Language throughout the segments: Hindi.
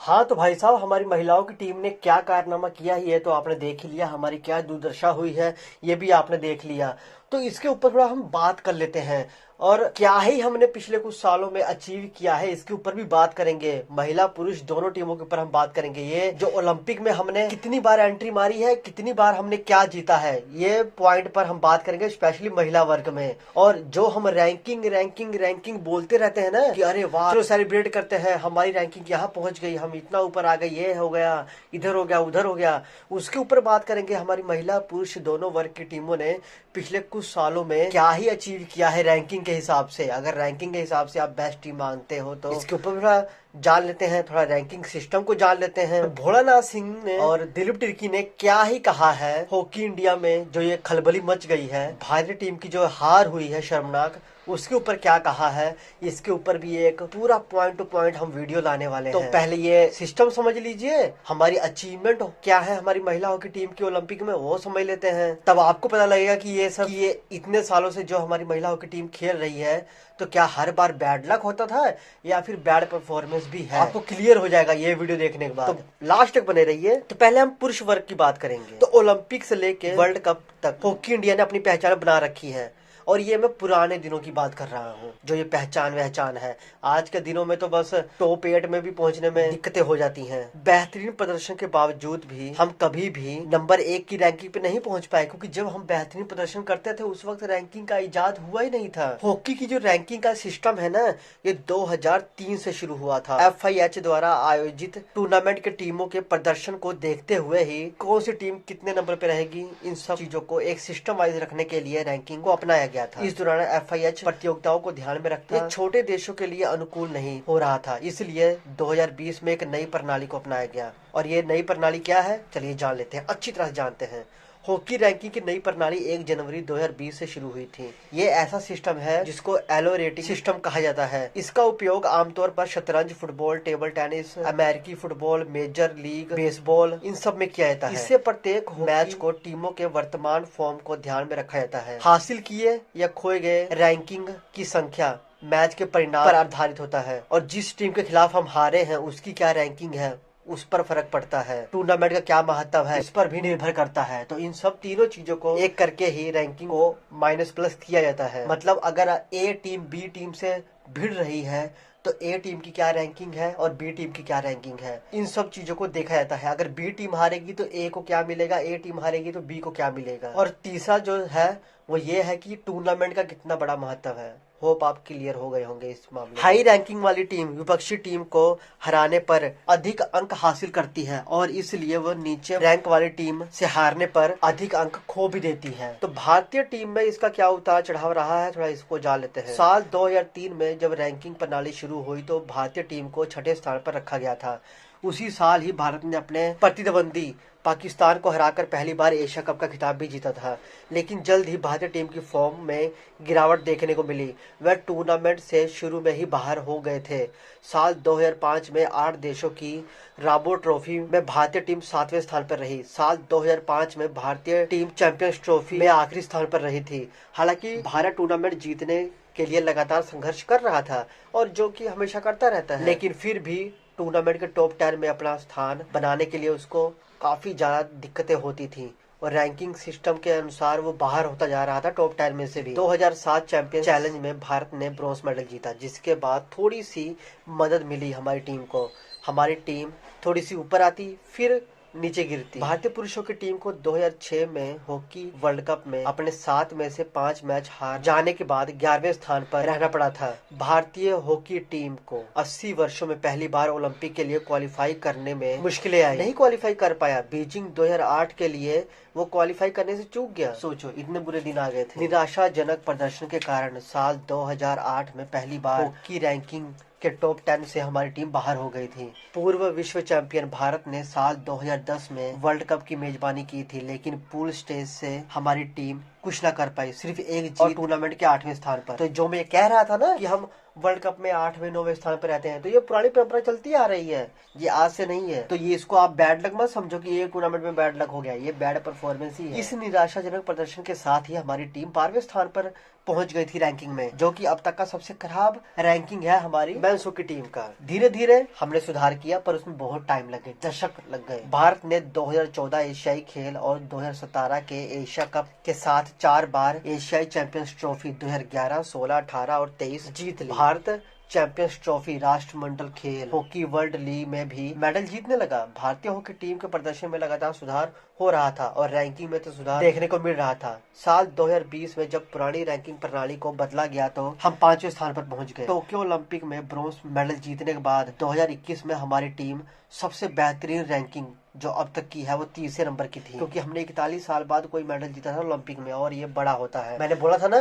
हाँ तो भाई साहब, हमारी महिलाओं की टीम ने क्या कारनामा किया है ये तो आपने देख ही लिया। हमारी क्या दुर्दशा हुई है ये भी आपने देख लिया। तो इसके ऊपर थोड़ा हम बात कर लेते हैं और क्या ही हमने पिछले कुछ सालों में अचीव किया है इसके ऊपर भी बात करेंगे। महिला पुरुष दोनों टीमों के ऊपर हम बात करेंगे। ये जो ओलंपिक में हमने कितनी बार एंट्री मारी है, कितनी बार हमने क्या जीता है, ये पॉइंट पर हम बात करेंगे, स्पेशली महिला वर्ग में। और जो हम रैंकिंग रैंकिंग रैंकिंग बोलते रहते हैं ना कि अरे वाह चलो सेलिब्रेट करते हैं, हमारी रैंकिंग यहाँ पहुंच गई, हम इतना ऊपर आ गए, ये हो गया, इधर हो गया, उधर हो गया, उसके ऊपर बात करेंगे। हमारी महिला पुरुष दोनों वर्ग की टीमों ने पिछले कुछ सालों में क्या ही अचीव किया है रैंकिंग के हिसाब से। अगर रैंकिंग के हिसाब से आप बेस्ट टीम मानते हो तो इसके ऊपर थोड़ा जान लेते हैं, थोड़ा रैंकिंग सिस्टम को जान लेते हैं। भोलानाथ सिंह ने और दिलीप तिर्की ने क्या ही कहा है हॉकी इंडिया में जो ये खलबली मच गई है, भारतीय टीम की जो हार हुई है शर्मनाक, उसके ऊपर क्या कहा है, इसके ऊपर भी एक पूरा पॉइंट टू पॉइंट हम वीडियो लाने वाले हैं। तो पहले ये सिस्टम समझ लीजिए, हमारी अचीवमेंट क्या है हमारी महिला हॉकी टीम की ओलंपिक में, वो समझ लेते हैं। तब आपको पता लगेगा कि ये इतने सालों से जो हमारी महिला हॉकी टीम खेल रही है तो क्या हर बार बैड लक होता था या फिर बैड परफॉर्मेंस भी है। आपको क्लियर हो जाएगा ये वीडियो देखने के बाद, तो लास्ट तक बने रहिए। तो पहले हम पुरुष वर्ग की बात करेंगे। तो ओलंपिक से लेके वर्ल्ड कप तक हॉकी इंडिया ने अपनी पहचान बना रखी है और ये मैं पुराने दिनों की बात कर रहा हूँ जो ये पहचान है। आज के दिनों में तो बस टॉप 8 में भी पहुंचने में दिक्कतें हो जाती हैं। बेहतरीन प्रदर्शन के बावजूद भी हम कभी भी नंबर 1 की रैंकिंग पे नहीं पहुंच पाए, क्योंकि जब हम बेहतरीन प्रदर्शन करते थे उस वक्त रैंकिंग का इजाद हुआ ही नहीं था। हॉकी की जो रैंकिंग का सिस्टम है ना, ये 2003 से शुरू हुआ था। FIH द्वारा आयोजित टूर्नामेंट के टीमों के प्रदर्शन को देखते हुए ही कौन सी टीम कितने नंबर पे रहेगी, इन सब चीजों को एक सिस्टम वाइज रखने के लिए रैंकिंग को अपनाया गया था। इस दौरान FIH प्रतियोगिताओं को ध्यान में रखते छोटे देशों के लिए अनुकूल नहीं हो रहा था, इसलिए 2020 में एक नई प्रणाली को अपनाया गया। और ये नई प्रणाली क्या है चलिए जान लेते हैं, अच्छी तरह जानते हैं। हॉकी रैंकिंग की नई प्रणाली 1 जनवरी 2020 से शुरू हुई थी। ये ऐसा सिस्टम है जिसको एलो रेटिंग सिस्टम कहा जाता है। इसका उपयोग आमतौर पर शतरंज, फुटबॉल, टेबल टेनिस, अमेरिकी फुटबॉल, मेजर लीग बेसबॉल, इन सब में किया जाता है। इससे प्रत्येक मैच को टीमों के वर्तमान फॉर्म को ध्यान में रखा जाता है। हासिल किए या खोए गए रैंकिंग की संख्या मैच के परिणाम पर आधारित होता है और जिस टीम के खिलाफ हम हारे हैं उसकी क्या रैंकिंग है उस पर फर्क पड़ता है। टूर्नामेंट का क्या महत्व है इस पर भी निर्भर करता है। तो इन सब तीनों चीजों को एक करके ही रैंकिंग को माइनस प्लस किया जाता है। मतलब अगर A टीम B टीम से भिड़ रही है तो A टीम की क्या रैंकिंग है और B टीम की क्या रैंकिंग है, इन सब चीजों को देखा जाता है। अगर B टीम हारेगी तो A को क्या मिलेगा, A टीम हारेगी तो B को क्या मिलेगा। और तीसरा जो है वो ये है कि टूर्नामेंट का कितना बड़ा महत्व है। होप आप क्लियर हो गए होंगे इस मामले। हाई रैंकिंग वाली टीम विपक्षी टीम को हराने पर अधिक अंक हासिल करती है और इसलिए वो नीचे रैंक वाली टीम से हारने पर अधिक अंक खो भी देती है। तो भारतीय टीम में इसका क्या उतार चढ़ाव रहा है, थोड़ा इसको जान लेते हैं। साल 2003 में जब रैंकिंग प्रणाली शुरू हुई तो भारतीय टीम को 6ठे स्थान पर रखा गया था। उसी साल ही भारत ने अपने प्रतिद्वंदी पाकिस्तान को हराकर पहली बार एशिया कप का खिताब भी जीता था। लेकिन जल्द ही भारतीय टीम की फॉर्म में गिरावट देखने को मिली। वह टूर्नामेंट से शुरू में ही बाहर हो गए थे। साल 2005 में 8 देशों की राबो ट्रॉफी में भारतीय टीम 7वें स्थान पर रही। साल 2005 में भारतीय टीम चैंपियंस ट्रॉफी में आखिरी स्थान पर रही थी। हालांकि भारत टूर्नामेंट जीतने के लिए लगातार संघर्ष कर रहा था और जो कि हमेशा करता रहता है, लेकिन फिर भी टूर्नामेंट के टॉप 10 में अपना स्थान बनाने के लिए उसको काफी ज्यादा दिक्कतें होती थी और रैंकिंग सिस्टम के अनुसार वो बाहर होता जा रहा था टॉप 10 में से भी। 2007 चैंपियंस चैलेंज में भारत ने ब्रॉन्ज मेडल जीता, जिसके बाद थोड़ी सी मदद मिली हमारी टीम को। हमारी टीम थोड़ी सी ऊपर आती फिर नीचे गिरती। भारतीय पुरुषों की टीम को 2006 में हॉकी वर्ल्ड कप में अपने 7 में से 5 मैच हार जाने के बाद 11वें स्थान पर रहना पड़ा था। भारतीय हॉकी टीम को 80 वर्षों में पहली बार ओलंपिक के लिए क्वालिफाई करने में मुश्किलें आई, नहीं क्वालिफाई कर पाया। बीजिंग 2008 के लिए वो क्वालिफाई करने से चूक गया। सोचो इतने बुरे दिन आ गए थे। निराशाजनक प्रदर्शन के कारण साल 2008 में पहली बार हॉकी रैंकिंग के टॉप 10 से हमारी टीम बाहर हो गई थी। पूर्व विश्व चैंपियन भारत ने साल 2010 में वर्ल्ड कप की मेजबानी की थी, लेकिन पूल स्टेज से हमारी टीम कुछ न कर पाई, सिर्फ एक जीत और टूर्नामेंट के 8वें स्थान पर। तो जो मैं कह रहा था ना कि हम वर्ल्ड कप में 8वें 9वें स्थान पर रहते हैं, तो ये पुरानी परंपरा चलती आ रही है, ये आज से नहीं है। तो ये इसको आप बैड लक मत समझो कि ये टूर्नामेंट में बैड लक हो गया, ये बैड परफॉर्मेंस ही है। इस निराशाजनक प्रदर्शन के साथ ही हमारी टीम 12वें स्थान पर पहुंच गई थी रैंकिंग में, जो कि अब तक का सबसे खराब रैंकिंग है हमारी मेंस हॉकी टीम का। धीरे धीरे हमने सुधार किया, पर उसमें बहुत टाइम लगे, दशक लग गए। भारत ने 2014 एशियाई खेल और 2017 के एशिया कप के साथ 4 बार एशियाई चैंपियंस ट्रॉफी 2011, 16, 18 और 23 जीत ली। भारत चैंपियंस ट्रॉफी, राष्ट्रमंडल खेल, हॉकी वर्ल्ड लीग में भी मेडल जीतने लगा। भारतीय हॉकी टीम के प्रदर्शन में लगातार सुधार हो रहा था और रैंकिंग में तो सुधार देखने को मिल रहा था। साल 2020 में जब पुरानी रैंकिंग प्रणाली को बदला गया तो हम 5वें स्थान पर पहुंच गए। टोक्यो ओलंपिक में ब्रोंज मेडल जीतने के बाद 2021 में हमारी टीम सबसे बेहतरीन रैंकिंग जो अब तक की है वो 30वें नंबर की थी, क्योंकि हमने 41 साल बाद कोई मेडल जीता था ओलंपिक में, और ये बड़ा होता है। मैंने बोला था ना,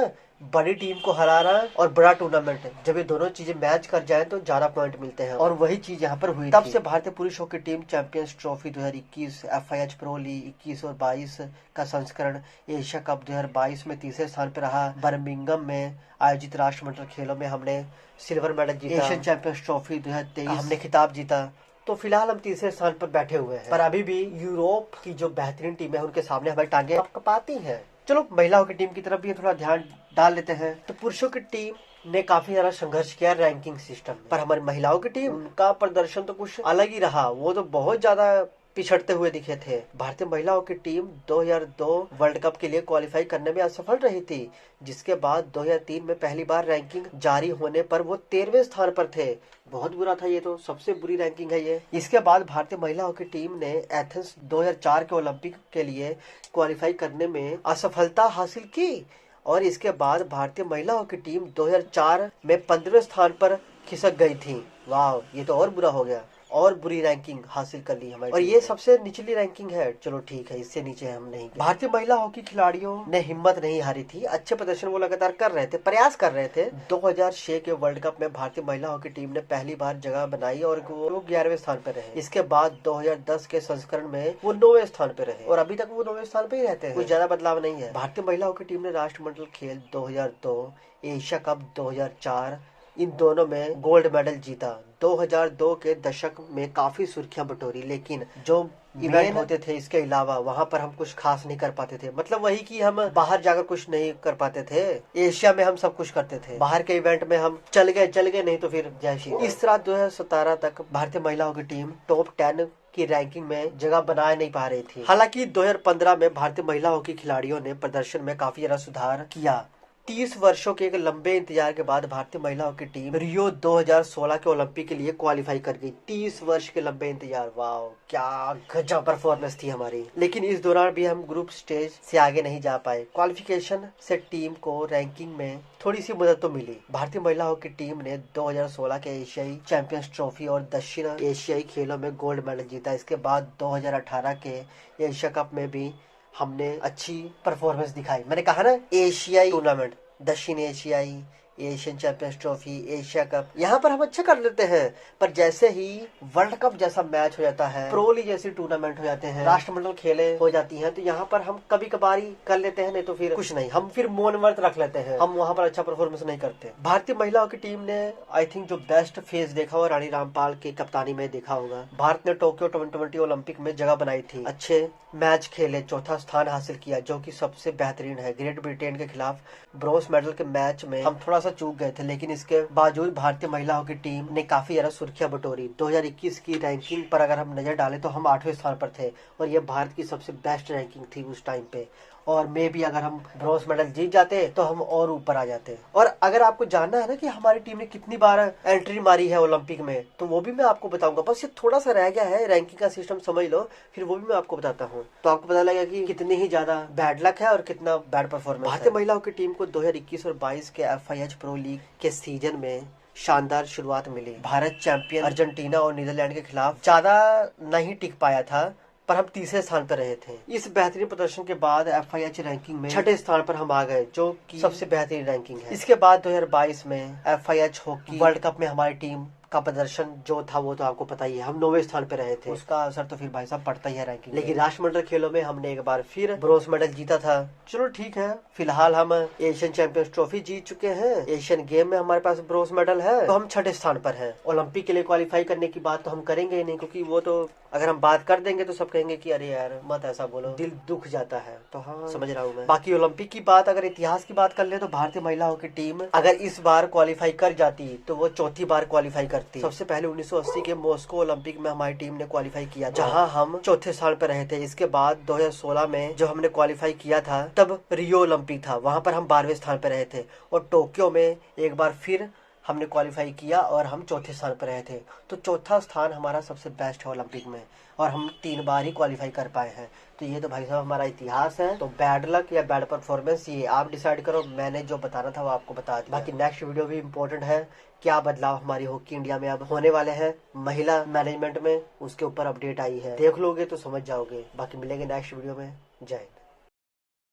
बड़ी टीम को हराना और बड़ा टूर्नामेंट, जब ये दोनों चीजें मैच कर जाए तो ज्यादा पॉइंट मिलते हैं, और वही चीज यहाँ पर हुई। तब से भारतीय पुरुष hockey team champions trophy 2021, FIH pro league 21 और 22 का संस्करण, एशिया कप 2022 में 3रे स्थान पर रहा। बर्मिंघम में आयोजित राष्ट्रमंडल खेलों में हमने सिल्वर मेडल जीता। एशियन चैंपियंस ट्रॉफी 2023 हमने खिताब जीता। तो फिलहाल हम 3रे स्थान पर बैठे हुए हैं, पर अभी भी यूरोप की जो बेहतरीन टीम है उनके सामने हमारी टांगे कपाती हैं। चलो महिलाओं की टीम की तरफ भी थोड़ा ध्यान डाल लेते हैं। तो पुरुषों की टीम ने काफी ज्यादा संघर्ष किया रैंकिंग सिस्टम में, पर हमारी महिलाओं की टीम, उनका प्रदर्शन तो कुछ अलग ही रहा। वो तो बहुत ज्यादा पिछड़ते हुए दिखे थे। भारतीय महिलाओं की टीम 2002 वर्ल्ड कप के लिए क्वालिफाई करने में असफल रही थी, जिसके बाद 2003 में पहली बार रैंकिंग जारी होने पर वो 13वें स्थान पर थे। बहुत बुरा था, ये तो सबसे बुरी रैंकिंग है ये। इसके बाद भारतीय महिलाओं की टीम ने एथेंस 2004 के ओलंपिक के लिए क्वालिफाई करने में असफलता हासिल की, और इसके बाद भारतीय महिलाओं की टीम 2004 में 15वें स्थान पर खिसक गई थी। वाह, ये तो और बुरा हो गया, और बुरी रैंकिंग हासिल कर ली हमारी, और ये सबसे निचली रैंकिंग है। चलो ठीक है, इससे नीचे हम नहीं। भारतीय महिला हॉकी खिलाड़ियों ने हिम्मत नहीं हारी थी, अच्छे प्रदर्शन वो लगातार कर रहे थे, प्रयास कर रहे थे। 2006 के वर्ल्ड कप में भारतीय महिला हॉकी टीम ने पहली बार जगह बनाई और वो 11वें स्थान पर रहे। इसके बाद 2010 के संस्करण में वो 9वें स्थान पर रहे, और अभी तक वो 9वें स्थान पर ही रहते हैं, कोई ज्यादा बदलाव नहीं है। भारतीय महिला हॉकी टीम ने राष्ट्रमंडल खेल 2002, एशिया कप 2004, इन दोनों में गोल्ड मेडल जीता। 2002 के दशक में काफी सुर्खियां बटोरी, लेकिन जो इवेंट होते थे इसके अलावा वहां पर हम कुछ खास नहीं कर पाते थे। मतलब वही कि हम बाहर जाकर कुछ नहीं कर पाते थे। एशिया में हम सब कुछ करते थे, बाहर के इवेंट में हम चल गए नहीं तो फिर जैसी। इस तरह 2017 तक भारतीय महिलाओं की टीम टॉप 10 की रैंकिंग में जगह बना नहीं पा रही थी। हालांकि 2015 में भारतीय महिला हॉकी खिलाड़ियों ने प्रदर्शन में काफी ज्यादा सुधार किया। 30 वर्षों के एक लंबे इंतजार के बाद भारतीय महिलाओं की टीम रियो 2016 के ओलंपिक के लिए क्वालिफाई कर गई। 30 वर्ष के लंबे इंतजार, वाह क्या गजब परफॉर्मेंस थी हमारी। लेकिन इस दौरान भी हम ग्रुप स्टेज से आगे नहीं जा पाए। क्वालिफिकेशन से टीम को रैंकिंग में थोड़ी सी मदद तो मिली। भारतीय महिला हॉकी टीम ने 2016 के एशियाई चैंपियंस ट्रॉफी और दक्षिण एशियाई खेलों में गोल्ड मेडल जीता। इसके बाद 2018 के एशिया कप में भी हमने अच्छी परफॉर्मेंस दिखाई। मैंने कहा ना, एशियाई टूर्नामेंट, दक्षिण एशियाई, Asian champions trophy, Asia cup, यहाँ पर हम अच्छा कर लेते हैं। पर जैसे ही वर्ल्ड कप जैसा मैच हो जाता है, प्रो लीग जैसी टूर्नामेंट हो जाते हैं, राष्ट्रमंडल खेले हो जाती हैं, तो यहाँ पर हम कभी कभारी कर लेते हैं, नहीं तो फिर कुछ नहीं, हम फिर मौन व्रत रख लेते हैं, हम वहाँ पर अच्छा परफॉर्मेंस नहीं करते। भारतीय महिलाओं की टीम ने आई थिंक जो बेस्ट फेज देखा हुआ रानी रामपाल की कप्तानी में देखा होगा। भारत ने टोक्यो 2020 ओलंपिक में जगह बनाई थी, अच्छे मैच खेले, चौथा स्थान हासिल किया, जो कि सबसे बेहतरीन है। ग्रेट ब्रिटेन के खिलाफ ब्रोंज मेडल के मैच में हम थोड़ा सा चूक गए थे, लेकिन इसके बावजूद भारतीय महिलाओं की टीम ने काफी ज्यादा सुर्खियां बटोरी। 2021 की रैंकिंग पर अगर हम नजर डालें तो हम 8वें स्थान पर थे, और ये भारत की सबसे बेस्ट रैंकिंग थी उस टाइम पे। और मे भी अगर हम ब्रोंज मेडल जीत जाते तो हम और ऊपर आ जाते। और अगर आपको जानना है ना कि हमारी टीम ने कितनी बार एंट्री मारी है ओलंपिक में, तो वो भी मैं आपको बताऊंगा। बस ये थोड़ा सा रह गया है, रैंकिंग का सिस्टम समझ लो, फिर वो भी मैं आपको बताता हूँ, तो आपको पता लगेगा कि कितनी ही ज्यादा बैड लक है और कितना बैड परफॉर्मेंस। भारतीय महिलाओं की टीम को 2021 और 22 के FIH प्रो लीग के सीजन में शानदार शुरुआत मिली। भारत चैंपियन अर्जेंटीना और नीदरलैंड के खिलाफ ज्यादा नहीं टिक पाया था, पर हम 3रे स्थान पर रहे थे। इस बेहतरीन प्रदर्शन के बाद FIH रैंकिंग में 6ठे स्थान पर हम आ गए, जो कि सबसे बेहतरीन रैंकिंग है। इसके बाद 2022 में FIH हॉकी वर्ल्ड कप में हमारी टीम का प्रदर्शन जो था वो तो आपको पता ही है, हम 9वें स्थान पे रहे थे, उसका असर तो फिर भाई साहब पड़ता ही है रैंकिंग। लेकिन राष्ट्रमंडल खेलों में हमने एक बार फिर ब्रोंज मेडल जीता था। चलो ठीक है, फिलहाल हम एशियन चैंपियंस ट्रॉफी जीत चुके हैं, एशियन गेम में हमारे पास ब्रोंज मेडल है, तो हम 6ठे स्थान पर हैं। ओलंपिक के लिए क्वालिफाई करने की बात तो हम करेंगे ही नहीं, क्योंकि वो तो अगर हम बात कर देंगे तो सब कहेंगे कि अरे यार मत ऐसा बोलो, दिल दुख जाता है। तो हाँ, समझ रहा हूँ मैं। बाकी ओलंपिक की बात, अगर इतिहास की बात कर ले तो भारतीय महिला हॉकी टीम अगर इस बार क्वालिफाई कर जाती तो वो चौथी बार क्वालिफाई करती। सबसे पहले 1980 के मॉस्को ओलंपिक में हमारी टीम ने क्वालिफाई किया, जहाँ हम चौथे स्थान पर रहे थे। इसके बाद 2016 में जो हमने क्वालिफाई किया था तब रियो ओलंपिक था, वहां पर हम 12वें स्थान पर रहे थे। और टोक्यो में एक बार फिर हमने क्वालिफाई किया और हम चौथे स्थान पर रहे थे। तो चौथा स्थान हमारा सबसे बेस्ट है ओलंपिक में, और हम 3 बार ही क्वालिफाई कर पाए हैं। तो ये तो भाई साहब हमारा इतिहास है। तो बैड लक या बैड परफॉर्मेंस ये आप डिसाइड करो, मैंने जो बताना था वो आपको बता दिया। बाकी नेक्स्ट वीडियो भी इम्पोर्टेंट है, क्या बदलाव हमारी हॉकी इंडिया में अब होने वाले हैं महिला मैनेजमेंट में, उसके ऊपर अपडेट आई है, देख लोगे तो समझ जाओगे। बाकी मिलेंगे नेक्स्ट वीडियो में। जय हिंद।